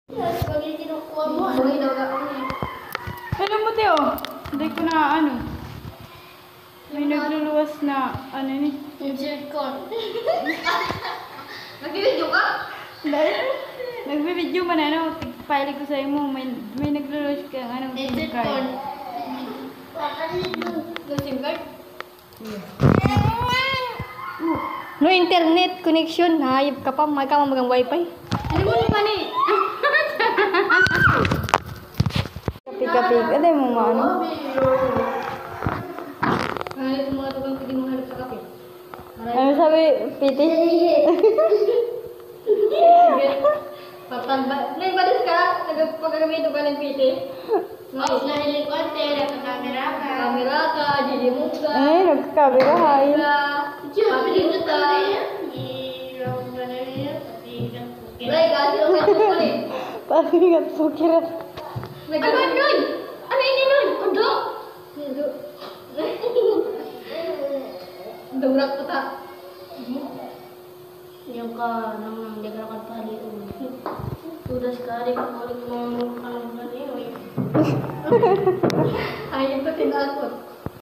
Pag kinukuha mo, ano daw ako eh. Alam mo, Teo, hindi ko na ano. May nagluluwas na ano ni. Yung silicone. Nag-video ka? Dahil, nagbibideo man ano, pili ko sa'yo mo, may nagluluwas ka ano, Yung SIM card. silicone. Yung SIM card? No internet connection, hayop ka pa, magang wifi. Ano mo naman eh? Kapig-kapig, ano yung mga ano? Hanap mo mga tugang pwede mong hanap sa kape. Ano sabi, Piti? Papamba. Naibalis ka? Nagpagagamito ka ng PT? Oo, nahilikon, nagka-camera ka. Camera ka, dilimog ka. Ay, nagkakabi ka, hay. Papilito ka. Ray, kasi lang kayo po eh. Palingat po kira. Ano nun? Ano ini nun? Undo? Undo. Durak ko ta. Yung ka nang degrakan pali sudah sekali kalau mau kamu balik ayam tuh tinakut